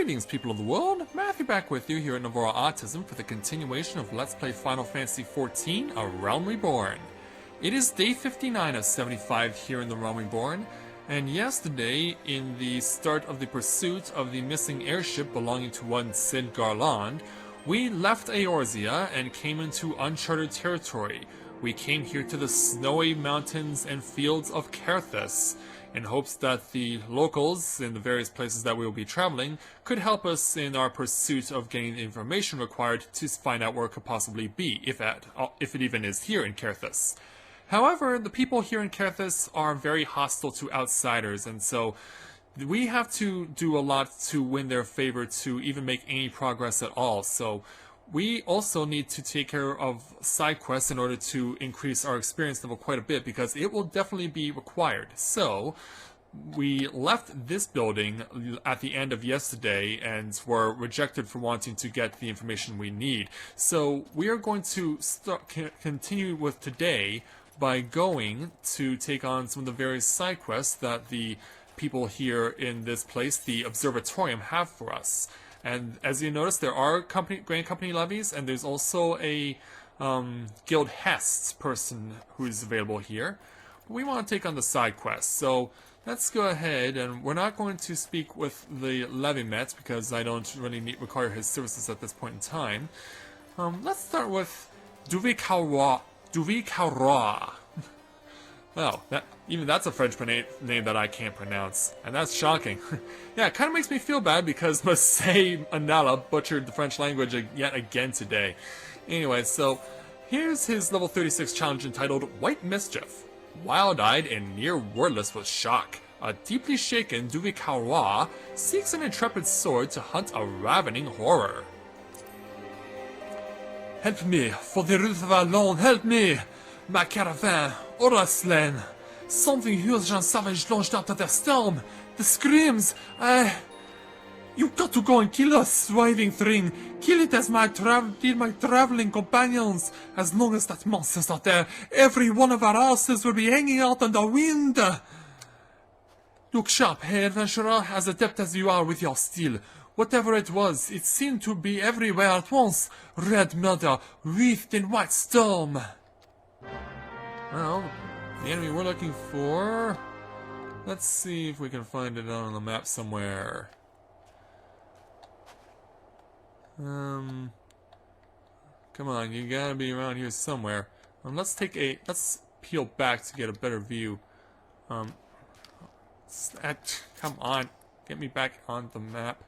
Greetings, people of the world! Matthew back with you here at Novara Autism for the continuation of Let's Play Final Fantasy XIV, A Realm Reborn. It is day 59 of 75 here in the Realm Reborn, and yesterday, in the start of the pursuit of the missing airship belonging to one Sid Garland, we left Eorzea and came into uncharted territory. We came here to the snowy mountains and fields of Coerthas, in hopes that the locals in the various places that we will be traveling could help us in our pursuit of getting the information required to find out where it could possibly be, if it even is here in Coerthas. However, the people here in Coerthas are very hostile to outsiders, and so we have to do a lot to win their favor to even make any progress at all. So we also need to take care of side quests in order to increase our experience level quite a bit, because it will definitely be required. So we left this building at the end of yesterday and were rejected for wanting to get the information we need. So we are going to continue with today by going to take on some of the various side quests that the people here in this place, the Observatorium, have for us. And as you notice, there are Grand Company levies, and there's also a Guild Hest person who's available here. But we want to take on the side quest, so let's go ahead, and we're not going to speak with the levy met because I don't really require his services at this point in time. Let's start with Duvikara. Well, even that's a French name that I can't pronounce, and that's shocking. Yeah, it kind of makes me feel bad because Masay Anala butchered the French language yet again today. Anyway, so here's his level 36 challenge entitled White Mischief. Wild-eyed and near wordless with shock, a deeply shaken Duvikara seeks an intrepid sword to hunt a ravening horror. Help me, for the root of alone, help me! My caravan, Oraslen! Something huge and savage launched out of the storm! The screams! You got to go and kill us, writhing thing! Kill it as my traveling companions! As long as that monster's not there, every one of our asses will be hanging out in the wind! Look sharp, hey adventurer, as adept as you are with your steel. Whatever it was, it seemed to be everywhere at once. Red murder, wreathed in white storm. Well, the enemy we're looking for... Let's see if we can find it on the map somewhere. Come on, you gotta be around here somewhere. Let's peel back to get a better view. Come on, get me back on the map.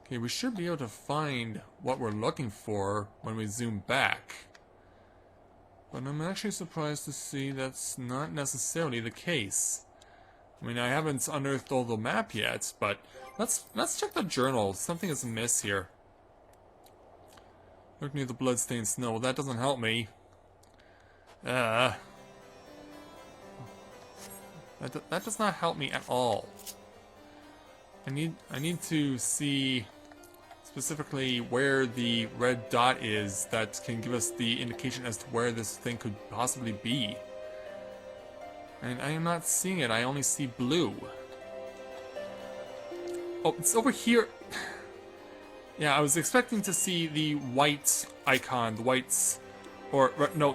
Okay, we should be able to find what we're looking for when we zoom back. But I'm actually surprised to see that's not necessarily the case. I mean, I haven't unearthed all the map yet, but let's check the journal. Something is amiss here. Look near the bloodstained snow. Well, that doesn't help me. That does not help me at all. I need to see specifically where the red dot is that can give us the indication as to where this thing could possibly be. And I am not seeing it, I only see blue. Oh, it's over here. Yeah, I was expecting to see the white icon, the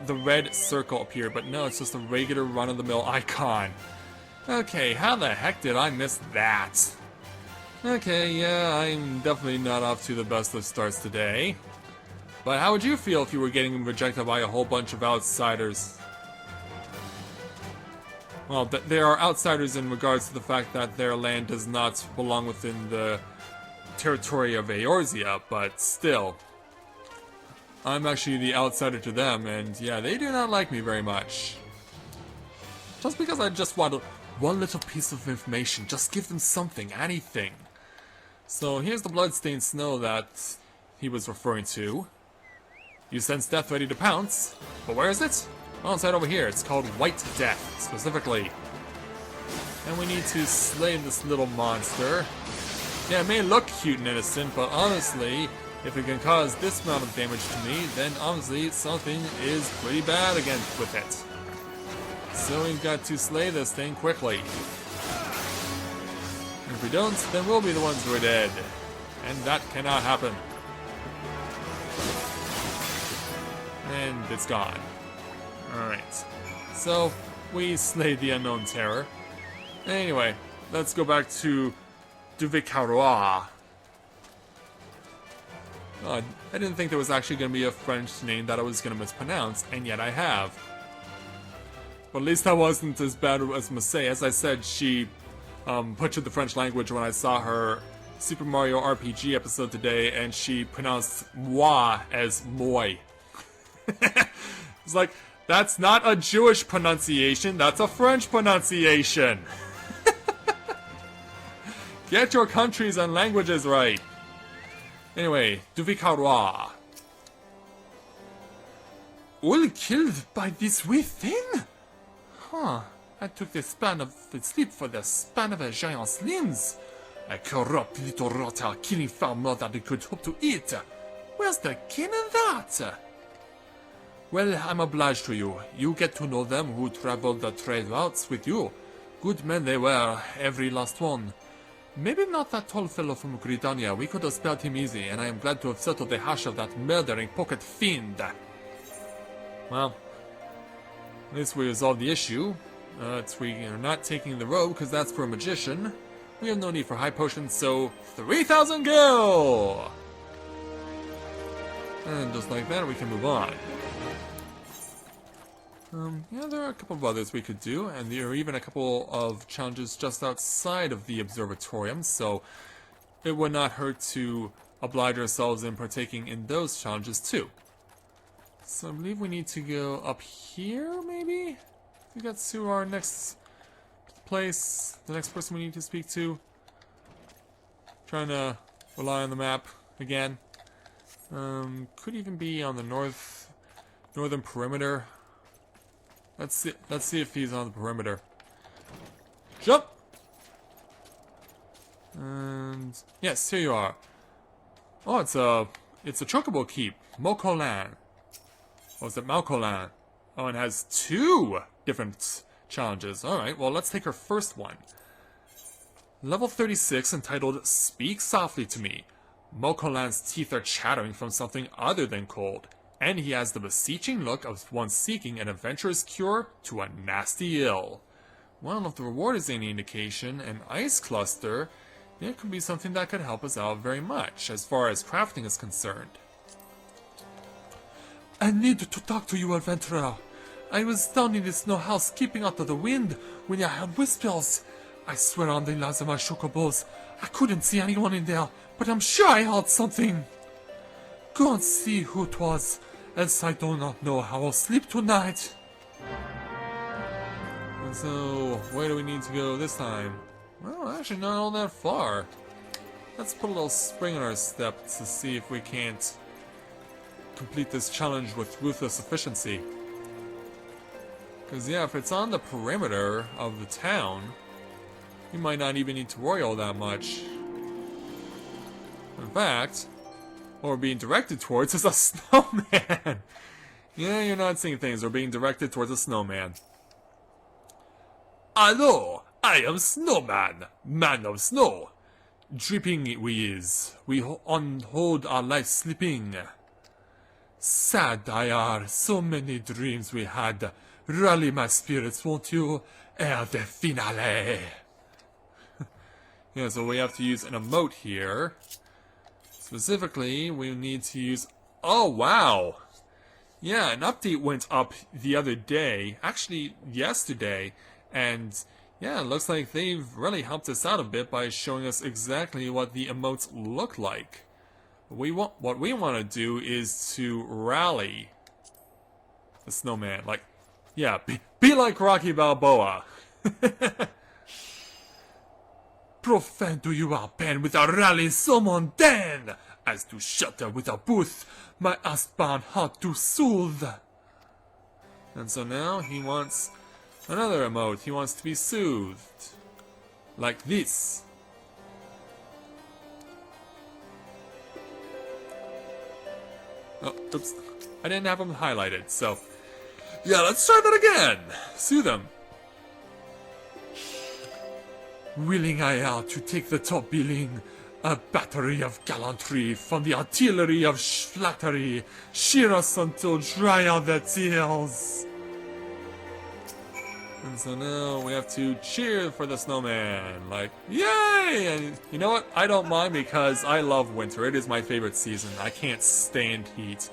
the red circle appear, but no, it's just a regular run-of-the-mill icon. Okay, how the heck did I miss that? Okay, yeah, I'm definitely not off to the best of starts today. But how would you feel if you were getting rejected by a whole bunch of outsiders? Well, there are outsiders in regards to the fact that their land does not belong within the territory of Eorzea, but still. I'm actually the outsider to them, and yeah, they do not like me very much. Just because I just want one little piece of information, just give them something, anything. So here's the bloodstained snow that he was referring to. You sense death ready to pounce, but where is it? Oh, it's right over here. It's called White Death, specifically. And we need to slay this little monster. Yeah, it may look cute and innocent, but honestly, if it can cause this amount of damage to me, then honestly something is pretty bad with it. So we've got to slay this thing quickly. If we don't, then we'll be the ones who are dead. And that cannot happen. And it's gone. Alright. So, we slayed the unknown terror. Anyway, let's go back to Duvicarois. I didn't think there was actually going to be a French name that I was going to mispronounce, and yet I have. But at least I wasn't as bad as Marseille. As I said, she butchered the French language when I saw her Super Mario RPG episode today, and she pronounced moi as moi. It's like, that's not a Jewish pronunciation, that's a French pronunciation. Get your countries and languages right. Anyway, Duvicarois. All killed by this wee thing? Huh, I took the span of the sleep for the span of a giant's limbs. A corrupt little rotter killing far more than they could hope to eat. Where's the kin in that? Well, I'm obliged to you. You get to know them who traveled the trade routes with you. Good men they were, every last one. Maybe not that tall fellow from Gridania. We could have spared him easy, and I am glad to have settled the hash of that murdering pocket fiend. Well, at least we resolved the issue. We are not taking the robe, because that's for a magician. We have no need for high potions, so 3,000 gil! And just like that, we can move on. Yeah, there are a couple of others we could do, and there are even a couple of challenges just outside of the observatorium, so it would not hurt to oblige ourselves in partaking in those challenges too. So I believe we need to go up here, maybe? We got to our next place, the next person we need to speak to. Trying to rely on the map again. Could even be on the northern perimeter. Let's see if he's on the perimeter. Jump! And yes, here you are. Oh, it's a chocobo keep, Mokolan. Or is it Malkolan? Oh, and it has 2 different challenges. Alright, well, let's take our first one. Level 36, entitled Speak Softly to Me. Mokolan's teeth are chattering from something other than cold, and he has the beseeching look of one seeking an adventurous cure to a nasty ill. Well, if the reward is any indication, an ice cluster, it could be something that could help us out very much, as far as crafting is concerned. I need to talk to you, adventurer. I was down in the snow house keeping out of the wind when I heard whispers. I swear on the lives of my chocobos, I couldn't see anyone in there, but I'm sure I heard something. Go and see who it was, else I do not know how I'll sleep tonight. And so, where do we need to go this time? Well, actually not all that far. Let's put a little spring in our step to see if we can't complete this challenge with ruthless efficiency. Because yeah, if it's on the perimeter of the town, you might not even need to worry all that much. In fact, what we're being directed towards is a snowman! Yeah, you're not seeing things, we're being directed towards a snowman. Hello, I am Snowman, man of snow. Dripping we is, we on hold our life sleeping. Sad I are, so many dreams we had. Rally my spirits, won't you? Ere the finale. Yeah, so we have to use an emote here. Specifically, we need to use... Oh, wow! Yeah, an update went up the other day. Actually, yesterday. And, yeah, it looks like they've really helped us out a bit by showing us exactly what the emotes look like. What we want to do is to rally the snowman. Like, yeah, be like Rocky Balboa. Profane do you are pen with a rally summon then, as to shelter with a booth, my earthbound heart to soothe. And so now he wants another emote. He wants to be soothed. Like this. Oh, oops. I didn't have them highlighted, so... Yeah, let's try that again! Soothe him. willing I are to take the top billing, a battery of gallantry from the artillery of flattery, cheer us until dry are their tears. And so now we have to cheer for the snowman, like, yay! And you know what? I don't mind because I love winter. It is my favorite season. I can't stand heat.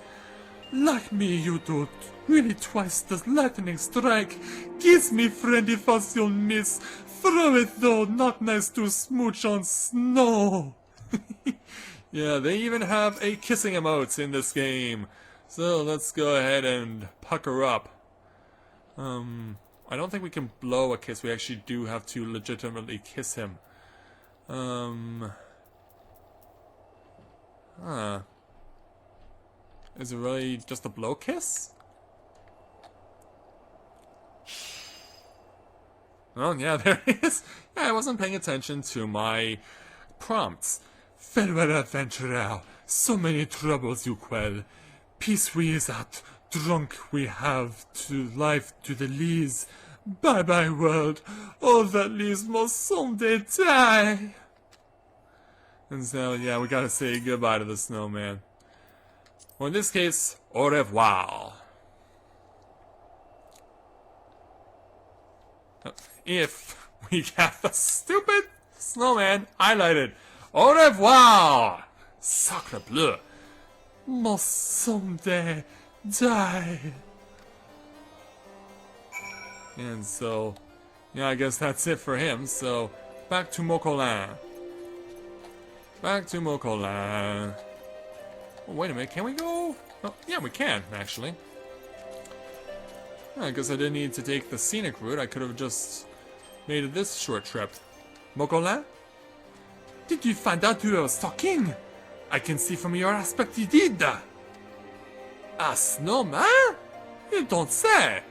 Like me, you do. Really twice the lightning strike. Kiss me, friend, if us you'll miss. Throw it though, not nice to smooch on snow. Yeah, they even have a kissing emote in this game. So let's go ahead and pucker up. I don't think we can blow a kiss. We actually do have to legitimately kiss him. Is it really just a blow kiss? Oh, yeah, there it is. Yeah, I wasn't paying attention to my prompts. Farewell, adventurer. So many troubles you quell. Peace we is at. Drunk we have to life to the lees. Bye-bye, world. All that leaves must someday die. And so, yeah, we gotta say goodbye to the snowman. Or in this case, au revoir. If we got the stupid snowman highlighted. Au revoir! Sacre bleu. Must someday die. And so, yeah, I guess that's it for him. So, back to Mokolin. Back to Mokolin. Oh, wait a minute, can we go? Oh, yeah, we can, actually. I guess I didn't need to take the scenic route. I could have just made this short trip. Mokolin? Did you find out who I was talking? I can see from your aspect you did. A snowman? You don't say.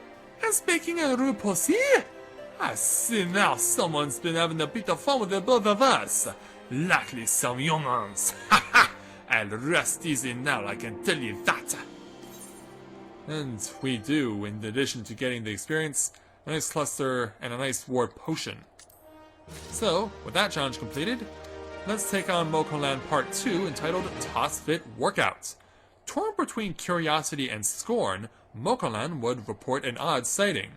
And speaking of Rue Pussy, I see now someone's been having a bit of fun with the both of us. Likely some young ones. Ha ha! I'll rest easy now, I can tell you that. And we do, in addition to getting the experience, a nice cluster and a nice ward potion. So, with that challenge completed, let's take on Mokoland Part 2 entitled Toss Fit Workout. Torn between curiosity and scorn, Mokoland would report an odd sighting.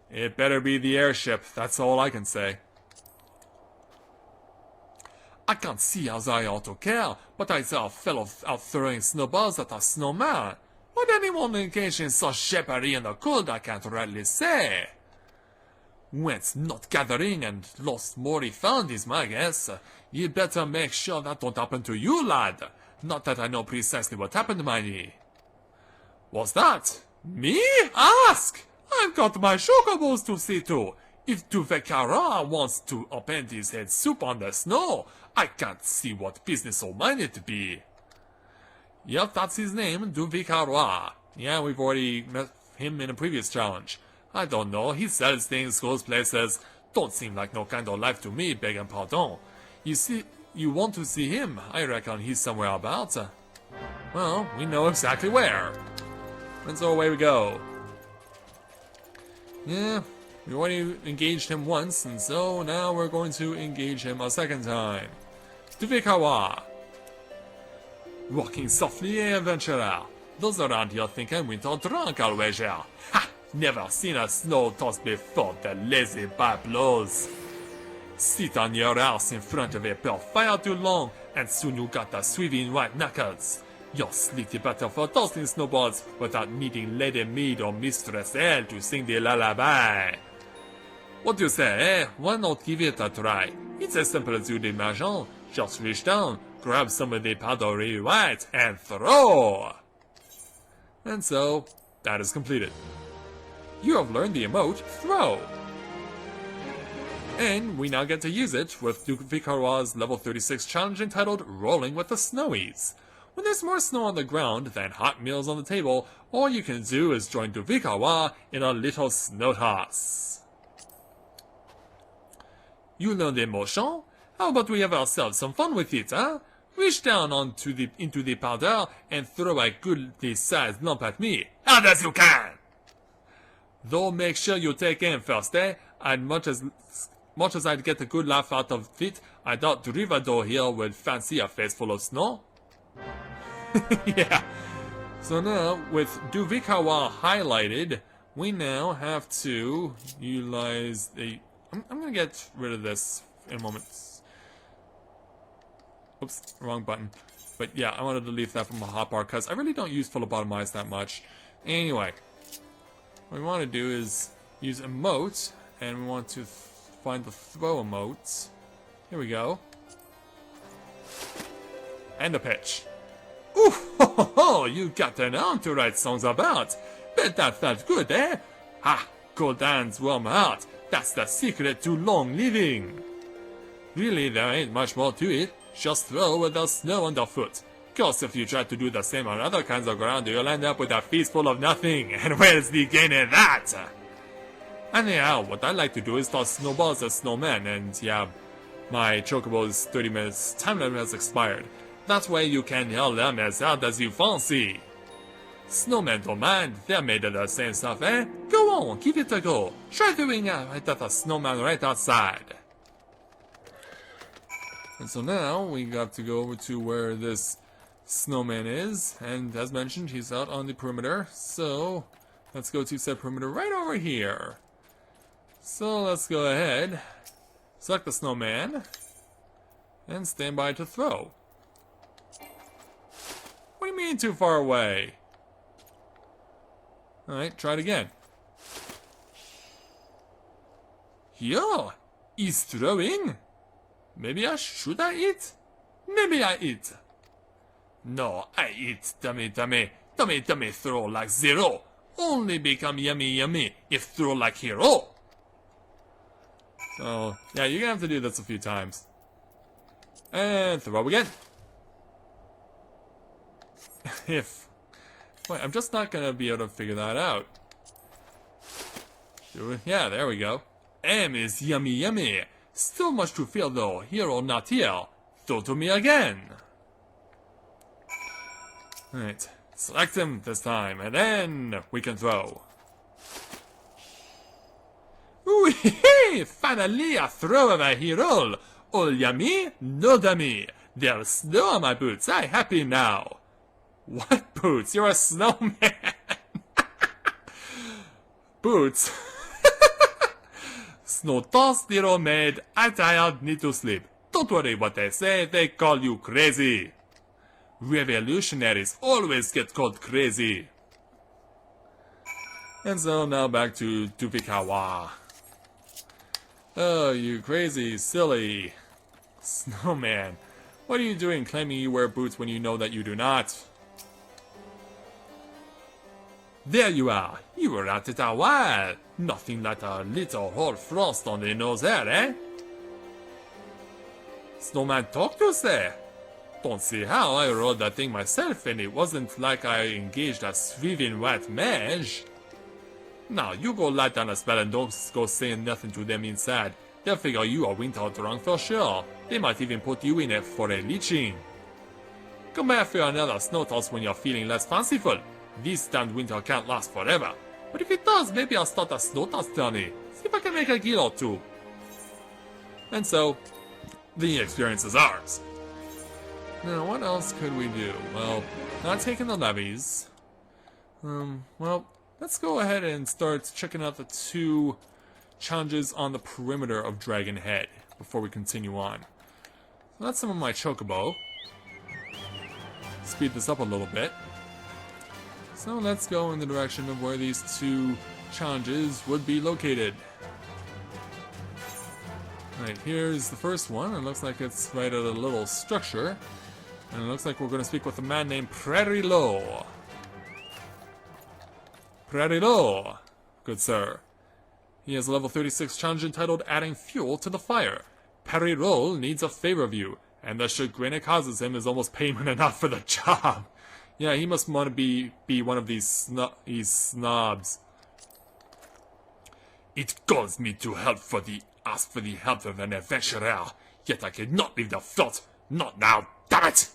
It better be the airship, that's all I can say. I can't see as I ought to care, but I saw a fellow out throwing snowballs at a snowman. Would anyone engage in such shepherding in the cold, I can't rightly say. Whence not gathering and lost more he found is my guess. You'd better make sure that don't happen to you, lad. Not that I know precisely what happened, miney. What's that? Me? Ask! I've got my chocobos to see to. If Duvecara wants to upend his head soup on the snow, I can't see what business of mine it be. Yep, that's his name, Duvecara. Yeah, we've already met him in a previous challenge. I don't know, he sells things, goes places. Don't seem like no kind of life to me, begging pardon. You see, you want to see him, I reckon he's somewhere about. Well, we know exactly where. And so away we go. Yeah, we already engaged him once, and so now we're going to engage him a second time. Duvikawa. Walking softly, adventurer. Those around here think I'm winter drunk always here. Ha! Never seen a snow toss before, the lazy bablos. Sit on your ass in front of a pale fire too long, and soon you got the sweeping white knuckles. You're slightly better for tossing snowballs without needing Lady Mead or Mistress L to sing the lullaby. What do you say, eh? Why not give it a try? It's as simple as you'd imagine. Just reach down, grab some of the powdery white, and throw! And so, that is completed. You have learned the emote, Throw! And we now get to use it with Duvikawa's level 36 challenge entitled Rolling with the Snowies. When there's more snow on the ground than hot meals on the table, all you can do is join Duvikawa in a little snow toss. You learned emotion? How about we have ourselves some fun with it, huh? Reach down into the powder and throw a goodly sized lump at me, hard as you can! Though make sure you take aim first, eh? I'd much Much as I'd get a good laugh out of it, I doubt Drivador here would fancy a face full of snow. Yeah. So now, with Duvikawa highlighted, we now have to utilize the... I'm gonna get rid of this in a moment. Oops, wrong button. But yeah, I wanted to leave that from the hotbar because I really don't use phlebotomize that much. Anyway, what we want to do is use emote, and we want to find the throw emote. Here we go. And a pitch. Ooh, ho, ho, ho, you got an arm to write songs about. Bet that felt good, eh? Ha, cold hands, warm heart. That's the secret to long living. Really, there ain't much more to it. Just throw with the snow underfoot. Cause if you try to do the same on other kinds of ground, you'll end up with a feast full of nothing. And where's the gain in that? Anyhow, what I like to do is toss snowballs at snowmen, and yeah, my Chocobo's 30 minutes time limit has expired. That way you can yell them as hard as you fancy. Snowmen don't mind, they're made of the same stuff, eh? Go on, give it a go. Try doing it right at the snowman right outside. And so now we got to go over to where this snowman is, and as mentioned, he's out on the perimeter. So let's go to said perimeter right over here. So let's go ahead, select the snowman, and stand by to throw. What do you mean too far away? Alright, try it again. Yeah, he's throwing. Maybe I should I eat? Maybe I eat. No, I eat. Dummy, dummy. Dummy, dummy, throw like zero. Only become yummy, yummy if throw like hero. So, yeah, you're gonna have to do this a few times. And throw again. Wait, I'm just not gonna be able to figure that out. Yeah, there we go. M is yummy, yummy. Still much to feel though, here or not here. Throw to me again. Alright, select him this time, and then we can throw. Ooh, hee, finally a throw of a hero. All yummy, no dummy. There's snow on my boots, I happy now. What boots? You're a snowman. Boots. Snow tossed, hero made. I tired, need to sleep. Don't worry what they say, they call you crazy. Revolutionaries always get called crazy. And so now back to Duvikawa. Oh, you crazy, silly snowman. What are you doing claiming you wear boots when you know that you do not? There you are. You were at it a while. Nothing like a little hoar frost on the nose there, eh? Snowman talk to say. Don't see how I rode that thing myself and it wasn't like I engaged a sweeping wet mage. Now you go light down a spell and don't go saying nothing to them inside. They'll figure you are winter drunk for sure. They might even put you in it for a leeching. Come back for another snow toss when you're feeling less fanciful. This damned winter can't last forever. But if it does, maybe I'll start a snow toss tourney. See if I can make a gill or two. And so, the experience is ours. Now, what else could we do? Well, not taking the levies. Well, let's go ahead and start checking out the two challenges on the perimeter of Dragonhead before we continue on. So that's some of my Chocobo. Speed this up a little bit. So let's go in the direction of where these two challenges would be located. Alright, here's the first one. It looks like it's right at a little structure. And it looks like we're going to speak with a man named Prairie Low. Prairie Low, good sir. He has a level 36 challenge entitled Adding Fuel to the Fire. Prairie Low needs a favor of you, and the chagrin it causes him is almost payment enough for the job. Yeah, he must want to be one of these snobs. It calls me to ask for the help of an adventurer, yet I cannot leave the fort. Not now, damn it!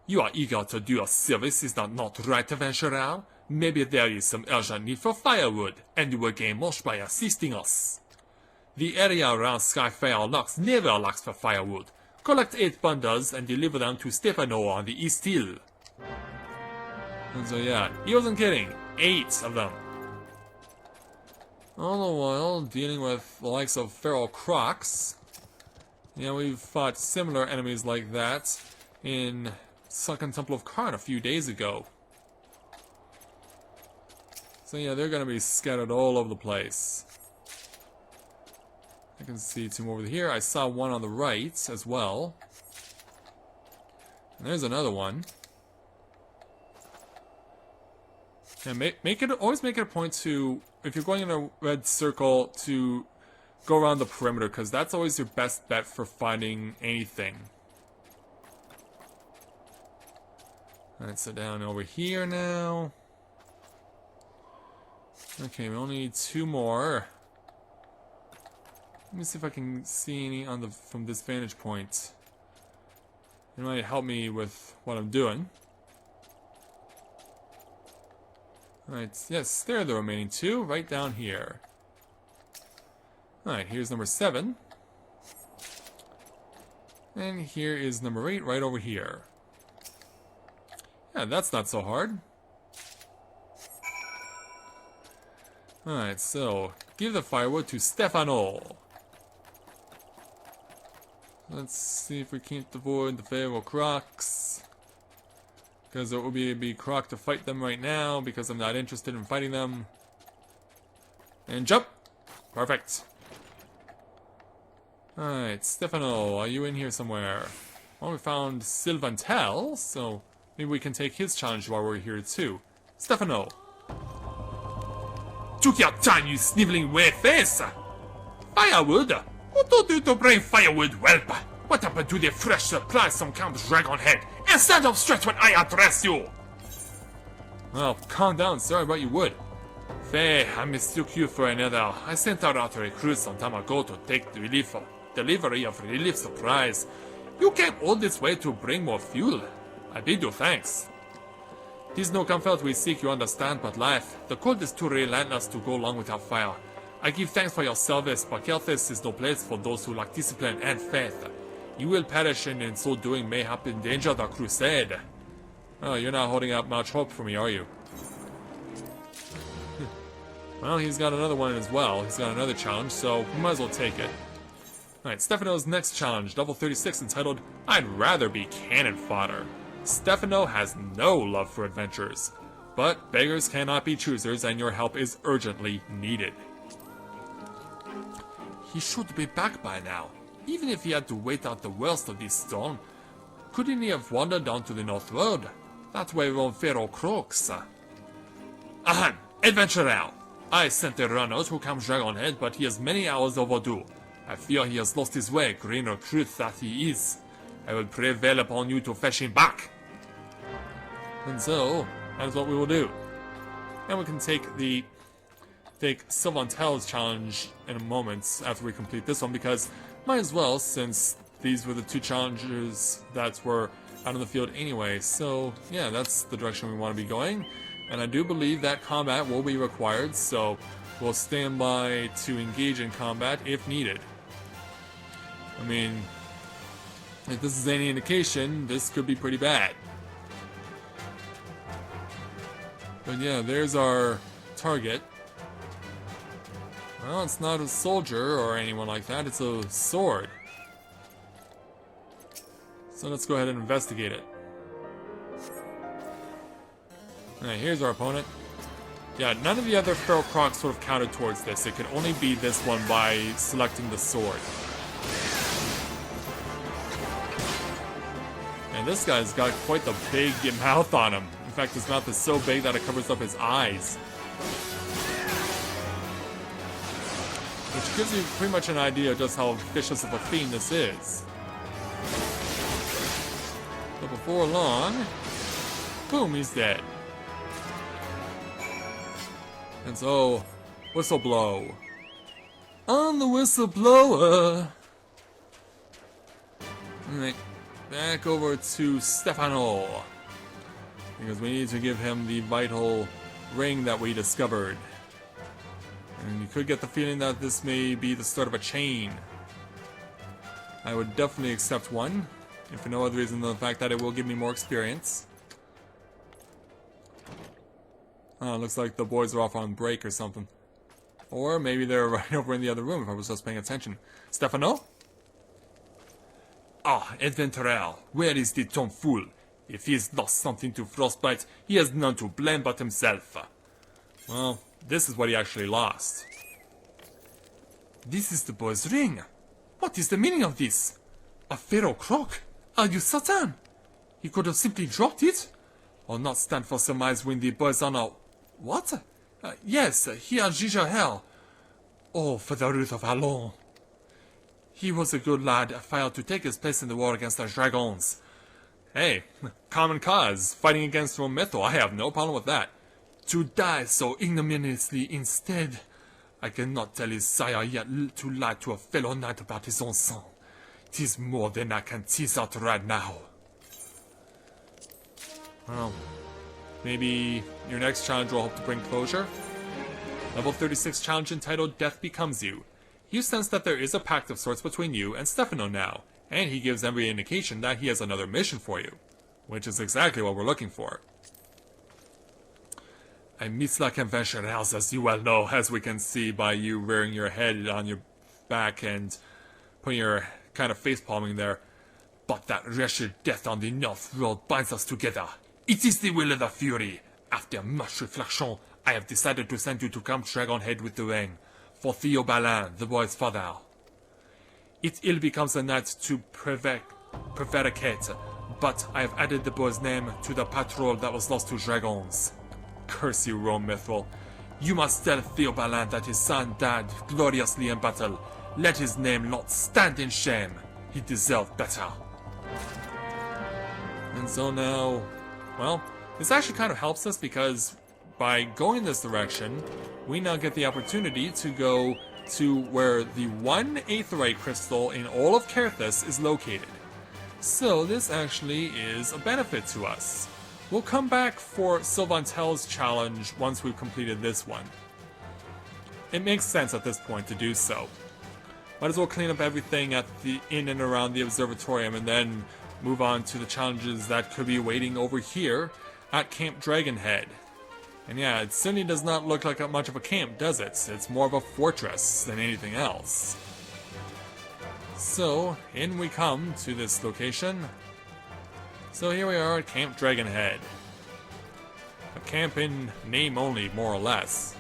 You are eager to do a service, is that not right, adventurer? Maybe there is some urgent need for firewood, and you will gain much by assisting us. The area around Skyfire Locks never lacks for firewood. Collect 8 bundles and deliver them to Stefano on the East Hill. And so yeah, he wasn't kidding. 8 of them. All the while dealing with the likes of feral crocs. Yeah, we've fought similar enemies like that in Sunken Temple of Karn a few days ago. So yeah, they're gonna be scattered all over the place. I can see 2 more over here. I saw one on the right as well. And there's another one. And always make it a point to, if you're going in a red circle, to go around the perimeter, because that's always your best bet for finding anything. Alright, so down over here now. Okay, we only need 2 more. Let me see if I can see any on the from this vantage point. It might help me with what I'm doing. Alright, yes, there are the remaining 2, right down here. Alright, here's number 7. And here is number 8, right over here. Yeah, that's not so hard. Alright, so, give the firewood to Stefano. Let's see if we can't avoid the feral crocs. Because it would be croc to fight them right now, because I'm not interested in fighting them. And jump! Perfect. Alright, Stefano, are you in here somewhere? Well, we found Sylvantel, so maybe we can take his challenge while we're here too. Stefano! Took your time, you sniveling weird face! Firewood? Who told you to bring firewood, whelp? What happened to the fresh supplies from Camp Dragonhead? And stand up straight when I address you! Well, calm down, sorry about your wood. Faye, I mistook you for another. I sent out a recruit some time ago to take the delivery of relief supplies. You came all this way to bring more fuel. I bid you thanks. 'Tis no comfort we seek, you understand, but life. The cold is too relentless to go along without fire. I give thanks for your service, but Coerthas is no place for those who lack discipline and faith. You will perish, and in so doing mayhap endanger the crusade. Oh, you're not holding out much hope for me, are you? Well, he's got another one as well. He's got another challenge, so we might as well take it. Alright, Stefano's next challenge, level 36, entitled, I'd Rather Be Cannon Fodder. Stefano has no love for adventures. But beggars cannot be choosers, and your help is urgently needed. He should be back by now. Even if he had to wait out the worst of this storm, couldn't he have wandered down to the North Road? That way roam feral crocs. Ahan, adventurer! I sent a runner to Camp Dragonhead, but he is many hours overdue. I fear he has lost his way, green recruit that he is. I will prevail upon you to fetch him back. And so, that is what we will do. And we can take Sylvantel's challenge in a moment after we complete this one, because might as well, since these were the 2 challenges that were out in the field anyway. So yeah, that's the direction we want to be going. And I do believe that combat will be required, so we'll stand by to engage in combat if needed. I mean, if this is any indication, this could be pretty bad. But yeah, there's our target. Well, it's not a soldier or anyone like that, it's a sword. So let's go ahead and investigate it. Alright, here's our opponent. Yeah, none of the other feral crocs sort of counted towards this. It could only be this one by selecting the sword. And this guy's got quite the big mouth on him. In fact, his mouth is so big that it covers up his eyes. Which gives you pretty much an idea of just how vicious of a fiend this is. But before long, boom, he's dead. And so, whistleblow. On the whistleblower! Alright, back over to Stefano. Because we need to give him the vital ring that we discovered. And you could get the feeling that this may be the start of a chain. I would definitely accept one, if for no other reason than the fact that it will give me more experience. Oh, looks like the boys are off on break or something. Or maybe they're right over in the other room if I was just paying attention. Stefano? Ah, adventurer, where is the tomfool? If he has lost something to frostbite, he has none to blame but himself. Well, this is what he actually lost. This is the boy's ring. What is the meaning of this? A pharaoh croc? Are you Satan? He could have simply dropped it? Or not stand for surmise when the boys are now... What? Yes, he and Gija Hell. Oh, for the root of Allon. He was a good lad, failed to take his place in the war against the dragons. Hey, common cause, fighting against Rome Mythal, I have no problem with that. To die so ignominiously instead, I cannot tell his sire yet to lie to a fellow knight about his own son. 'Tis more than I can tease out right now. Well, maybe your next challenge will hope to bring closure? Level 36 challenge entitled Death Becomes You. You sense that there is a pact of sorts between you and Stefano now, and he gives every indication that he has another mission for you, which is exactly what we're looking for. I miss like adventurers, as you well know, as we can see by you rearing your head on your back and putting your kind of face palming there. But that wretched death on the North Road binds us together. It is the will of the Fury. After much reflection, I have decided to send you to Camp Dragonhead with the ring, for Theo Balin, the boy's father. It ill becomes a night to prevaricate, but I have added the boy's name to the patrol that was lost to dragons. Curse you, Rome Mythal. You must tell Theo Balin that his son died gloriously in battle. Let his name not stand in shame. He deserved better. And so now, well, this actually kind of helps us because by going this direction, we now get the opportunity to go to where the one aetheryte crystal in all of Coerthas is located. So this actually is a benefit to us. We'll come back for Sylvantel's challenge once we've completed this one. It makes sense at this point to do so. Might as well clean up everything at the in and around the observatorium and then move on to the challenges that could be waiting over here at Camp Dragonhead. And yeah, it certainly does not look like much of a camp, does it? It's more of a fortress than anything else. So, in we come to this location. So here we are at Camp Dragonhead. A camp in name only, more or less.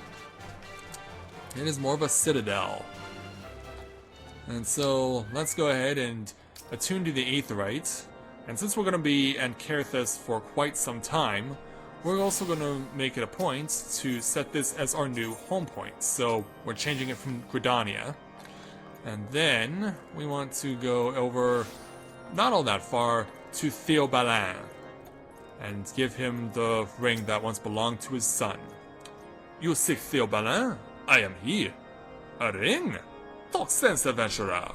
It is more of a citadel. And so, let's go ahead and attune to the aetheryte. And since we're going to be at Coerthas for quite some time, we're also going to make it a point to set this as our new home point. So we're changing it from Gridania. And then we want to go over, not all that far, to Theo Balin. And give him the ring that once belonged to his son. You seek Theo Balin? I am here. A ring? Talk sense, adventurer.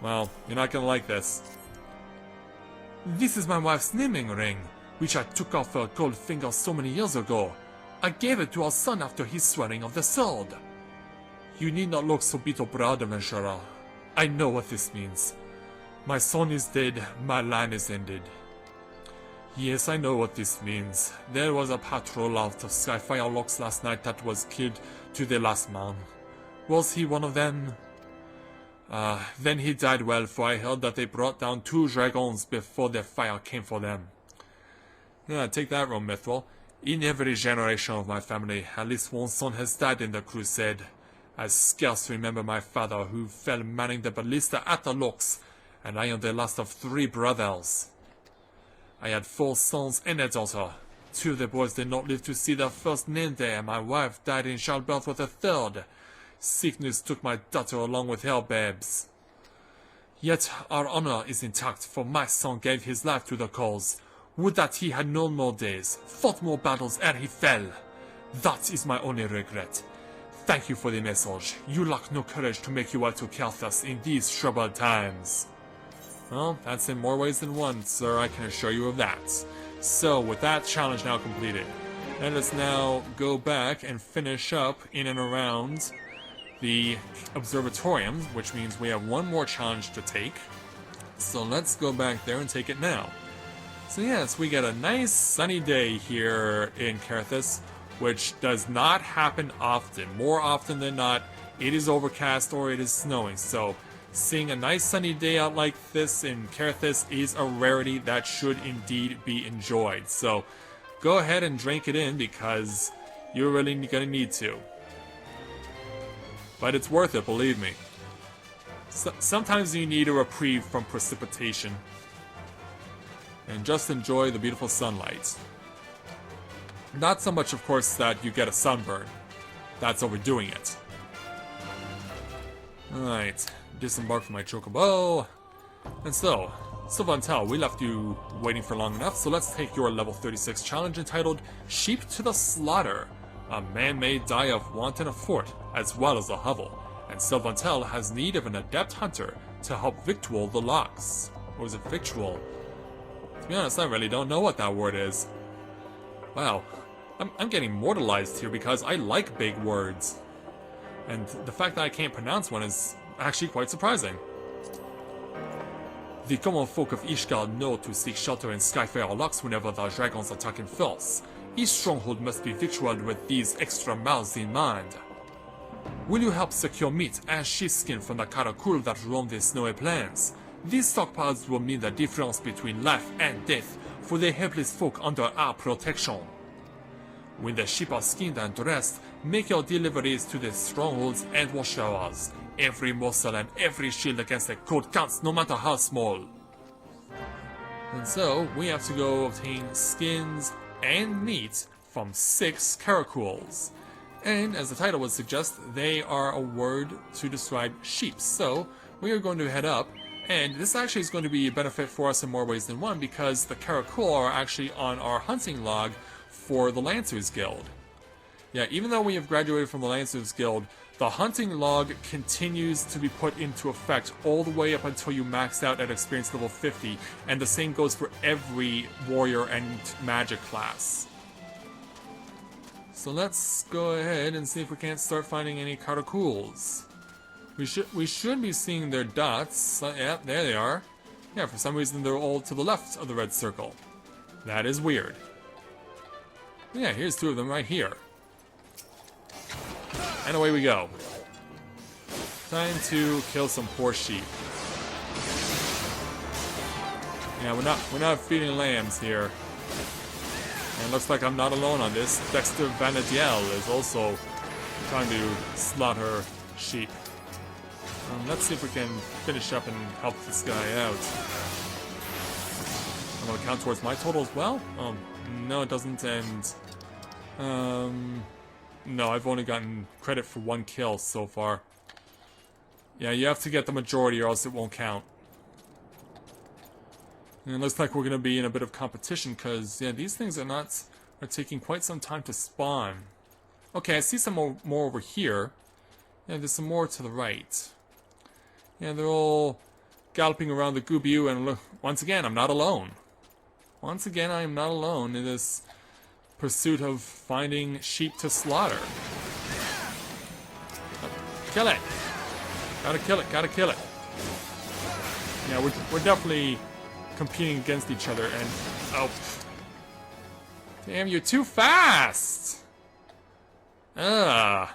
Well, you're not going to like this. This is my wife's naming ring, which I took off her gold finger so many years ago. I gave it to our son after his swearing of the sword. You need not look so bitter proud, adventurer. I know what this means. My son is dead, my line is ended. Yes, I know what this means. There was a patrol out of Skyfire Locks last night that was killed to the last man. Was he one of them? Then he died well, for I heard that they brought down 2 dragons before the fire came for them. Yeah, take that, Rome Mythal. In every generation of my family, at least one son has died in the crusade. I scarce remember my father, who fell manning the ballista at the locks, and I am the last of 3 brothers. I had 4 sons and a daughter. 2 of the boys did not live to see their first name day, and my wife died in childbirth with a 3rd. Sickness took my daughter along with her babes. Yet our honor is intact, for my son gave his life to the cause. Would that he had known more days, fought more battles ere he fell. That is my only regret. Thank you for the message. You lack no courage to make your way to Coerthas in these troubled times. Well, that's in more ways than one, sir, I can assure you of that. So, with that challenge now completed, Let us now go back and finish up in and around the observatorium, which means we have one more challenge to take. So let's go back there and take it now. So yes, we get a nice sunny day here in Coerthas, which does not happen often. More often than not, it is overcast or it is snowing. So seeing a nice sunny day out like this in Coerthas is a rarity that should indeed be enjoyed. So go ahead and drink it in because you're really gonna need to. But it's worth it, believe me. Sometimes you need a reprieve from precipitation. And just enjoy the beautiful sunlight. Not so much, of course, that you get a sunburn. That's overdoing it. Alright, disembark from my chocobo. And so, Sylvantel, we left you waiting for long enough, so let's take your level 36 challenge entitled Sheep to the Slaughter. A man may die of want in a fort, as well as a hovel, and Sylvantel has need of an adept hunter to help victual the locks. Or is it victual? To be honest, I really don't know what that word is. Wow, I'm getting mortalized here because I like big words. And the fact that I can't pronounce one is actually quite surprising. The common folk of Ishgal know to seek shelter in Skyfire locks whenever the dragons attack in force. Each stronghold must be victualled with these extra mouths in mind. Will you help secure meat and sheepskin from the karakul that roam the snowy plains? These stockpiles will mean the difference between life and death for the helpless folk under our protection. When the sheep are skinned and dressed, make your deliveries to the strongholds and watchtowers. Every morsel and every shield against the cold counts, no matter how small. And so, we have to go obtain skins and meat from 6 caracoles. And as the title would suggest, they are a word to describe sheep. So, we are going to head up, and this actually is going to be a benefit for us in more ways than one, because the caracol are actually on our hunting log for the Lancers Guild. Yeah, even though we have graduated from the Lancers Guild, the hunting log continues to be put into effect all the way up until you max out at experience level 50, and the same goes for every warrior and magic class. So let's go ahead and see if we can't start finding any caracoles. We should be seeing their dots. Yeah, there they are. Yeah, for some reason they're all to the left of the red circle. That is weird. Yeah, here's 2 of them right here. And away we go. Time to kill some poor sheep. Yeah, we're not feeding lambs here. And it looks like I'm not alone on this. Dexter Vanadiel is also trying to slaughter sheep. Let's see if we can finish up and help this guy out. I'm gonna count towards my total as well? No, it doesn't, and no, I've only gotten credit for 1 kill so far. Yeah, you have to get the majority or else it won't count. And it looks like we're going to be in a bit of competition because, yeah, these things are taking quite some time to spawn. Okay, I see some more over here. Yeah, there's some more to the right. Yeah, they're all galloping around the Gubiu, and look, once again, I'm not alone. Once again, I am not alone in this pursuit of finding sheep to slaughter. Kill it! Gotta kill it, gotta kill it. Yeah, we're definitely competing against each other, and oh, damn, you're too fast. Yeah.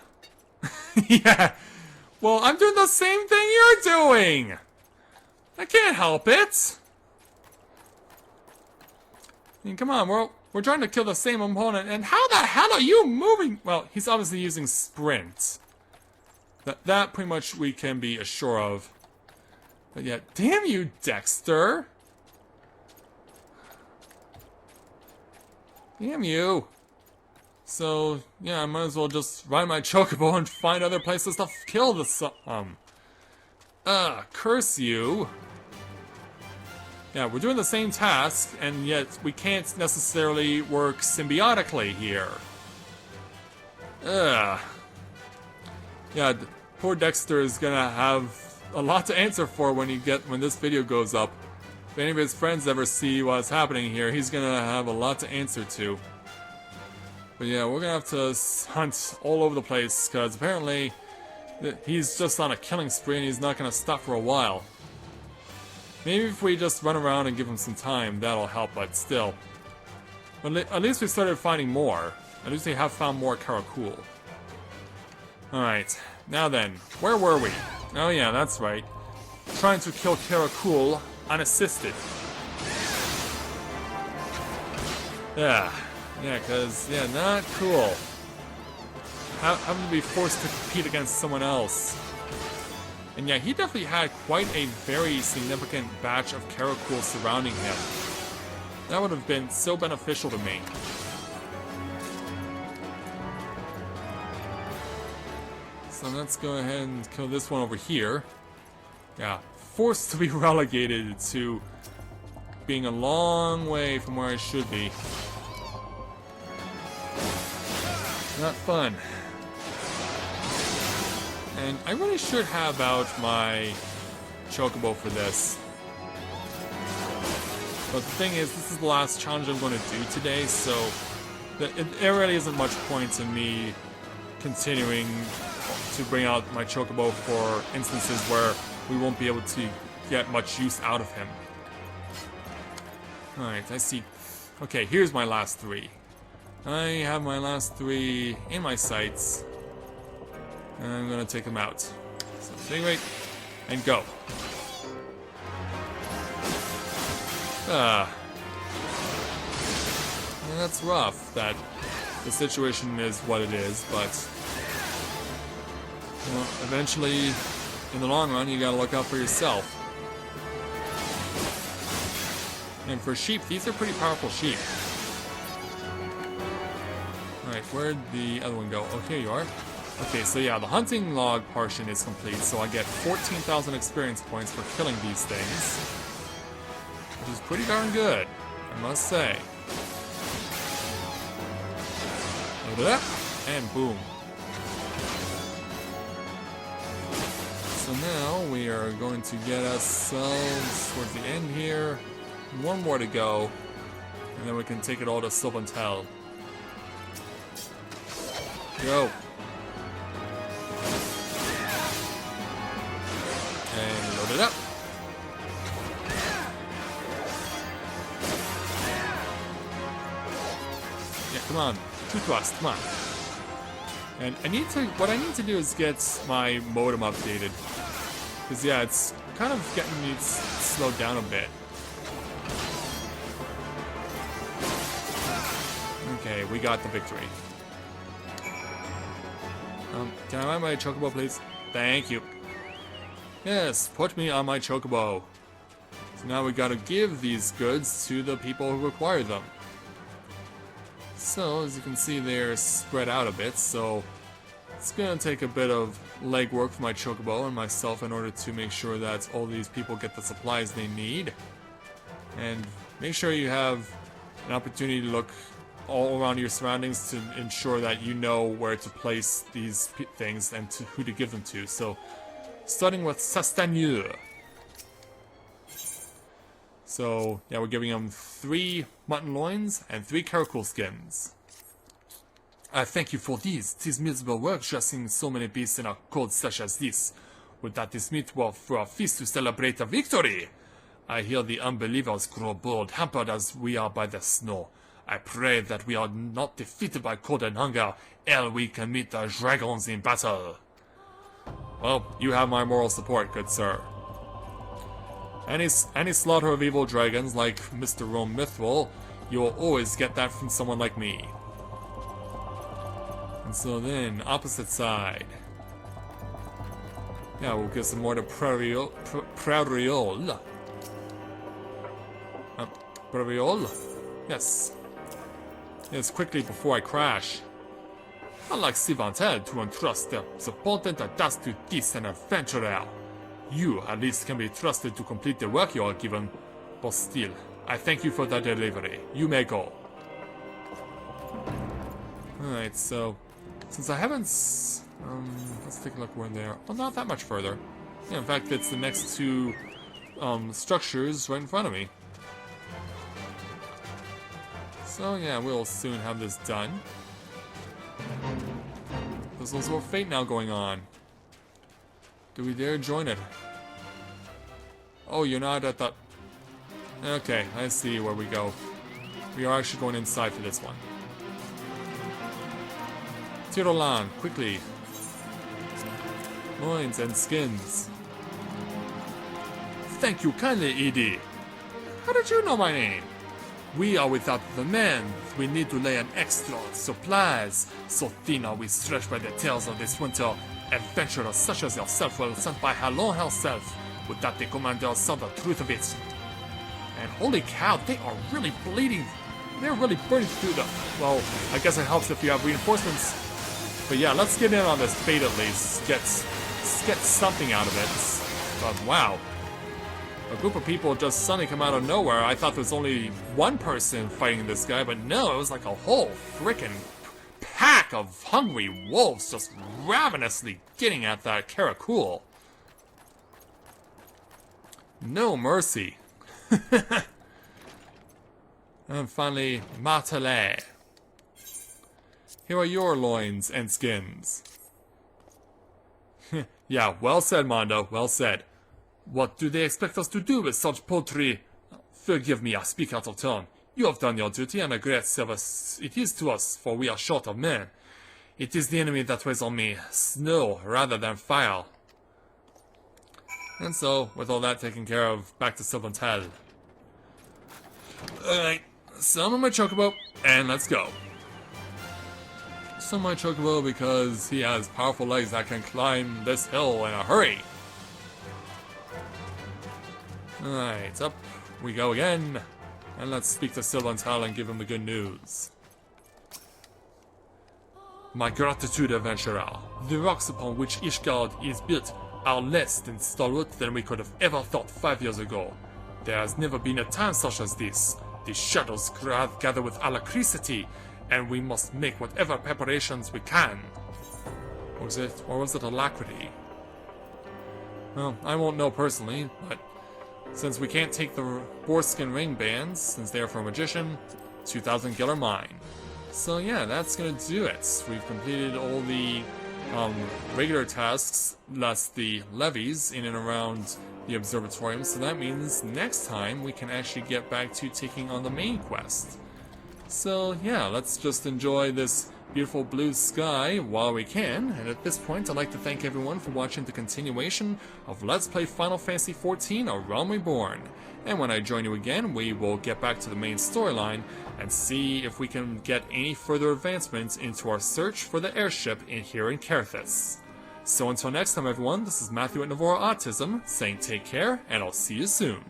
Well, I'm doing the same thing you're doing. I can't help it. I mean, come on, we're trying to kill the same opponent, and how the hell are you moving? Well, he's obviously using sprint. That pretty much we can be assured of. But yeah, damn you, Dexter. Damn you. So, yeah, I might as well just ride my chocobo and find other places to kill the curse you. Yeah, we're doing the same task, and yet we can't necessarily work symbiotically here. Yeah, poor Dexter is gonna have a lot to answer for when this video goes up. If any of his friends ever see what's happening here, he's gonna have a lot to answer to. But yeah, we're gonna have to hunt all over the place, because apparently he's just on a killing spree and he's not gonna stop for a while. Maybe if we just run around and give him some time, that'll help, but still. But at least we started finding more. At least we have found more Karakul. Alright, now then, where were we? Oh yeah, that's right. Trying to kill Karakul unassisted. Yeah, cause, yeah, not cool. Having to be forced to compete against someone else. And yeah, he definitely had quite a very significant batch of Karakul surrounding him. That would have been so beneficial to me. So let's go ahead and kill this one over here. Yeah, forced to be relegated to being a long way from where I should be. Not fun. And I really should have out my Chocobo for this. But the thing is, this is the last challenge I'm going to do today, so there really isn't much point in me continuing to bring out my Chocobo for instances where we won't be able to get much use out of him. Alright, I see. Okay, here's my last three. I have my last three in my sights. And I'm gonna take them out. So, anyway, and go. Yeah, that's rough, that the situation is what it is, but well, eventually, in the long run, you gotta look out for yourself. And for sheep, these are pretty powerful sheep. Alright, where'd the other one go? Oh, here you are. Okay, so yeah, the hunting log portion is complete, so I get 14,000 experience points for killing these things. Which is pretty darn good, I must say. Load it up, and boom. So now we are going to get ourselves towards the end here. One more to go, and then we can take it all to Sylvantel. Go. And load it up. Yeah, come on. True thrust, come on. And what I need to do is get my modem updated. Because yeah, it's kind of getting me slowed down a bit. Okay, we got the victory. Can I buy my Chocobo, please? Thank you. Yes, put me on my Chocobo. So now we gotta give these goods to the people who require them. So, as you can see, they're spread out a bit, so it's gonna take a bit of legwork for my Chocobo and myself in order to make sure that all these people get the supplies they need. And make sure you have an opportunity to look all around your surroundings to ensure that you know where to place these things and to who to give them to. So, starting with Sastagneux. So, yeah, we're giving him 3 mutton loins and 3 Karakul skins. I thank you for these. 'Tis miserable work dressing so many beasts in a cold such as this. Would that this meat were for a feast to celebrate a victory? I hear the unbelievers grow bold, hampered as we are by the snow. I pray that we are not defeated by cold and hunger, ere we can meet the dragons in battle. Well, you have my moral support, good sir. Any slaughter of evil dragons like Mr. Rome Mithril, you will always get that from someone like me. And so then, opposite side. Yeah, we'll give some more to Prairiol. Prairiol? Yes. Yes, quickly before I crash. Unlike Sylvantel, to entrust the important task to this an adventurer. You, at least, can be trusted to complete the work you are given. But still, I thank you for the delivery. You may go. Alright, so, since I haven't... let's take a look where they are. Well, not that much further. Yeah, in fact, it's the next 2 structures right in front of me. So yeah, we'll soon have this done. There's some sort of fate now going on. Do we dare join it? Oh, you're not at the... Okay, I see where we go. We are actually going inside for this one. Tirolan, quickly. Loins and skins. Thank you kindly, Edie. How did you know my name? We are without the men. We need to lay an extra supplies. So thin are we stretched by the tails of this winter. Adventurers such as yourself were sent by Halon herself. Would that the commander saw the truth of it. And holy cow, they are really bleeding. They're really burning through the... Well, I guess it helps if you have reinforcements. But yeah, let's get in on this bait at least. Get something out of it. But wow. A group of people just suddenly come out of nowhere. I thought there was only one person fighting this guy, but no, it was like a whole frickin' pack of hungry wolves just ravenously getting at that Karakul. No mercy. And finally, Martelet. Here are your loins and skins. Yeah, well said, Mondo, well said. What do they expect us to do with such poultry? Forgive me, I speak out of turn. You have done your duty, and a great service it is to us, for we are short of men. It is the enemy that weighs on me, snow rather than fire. And so, with all that taken care of, back to Sylvantel. Alright, summon my chocobo, and let's go. Summon my chocobo because he has powerful legs that can climb this hill in a hurry. Alright, up we go again. And let's speak to Sylvantel and give him the good news. My gratitude, adventurer. The rocks upon which Ishgard is built are less than stalwart than we could have ever thought 5 years ago. There has never been a time such as this. The shadows gather with alacrity, and we must make whatever preparations we can. Was it, or was it alacrity? Well, I won't know personally, but since we can't take the boarskin ring bands, since they are for a magician, 2,000 gil are mine. So yeah, that's gonna do it. We've completed all the regular tasks, less the levies in and around the observatorium, so that means next time we can actually get back to taking on the main quest. So yeah, let's just enjoy this beautiful blue sky while we can, and at this point I'd like to thank everyone for watching the continuation of Let's Play Final Fantasy XIV: A Realm Reborn. And when I join you again, we will get back to the main storyline and see if we can get any further advancements into our search for the airship here in Coerthas. So until next time everyone, this is Matthew at Navora Autism, saying take care, and I'll see you soon.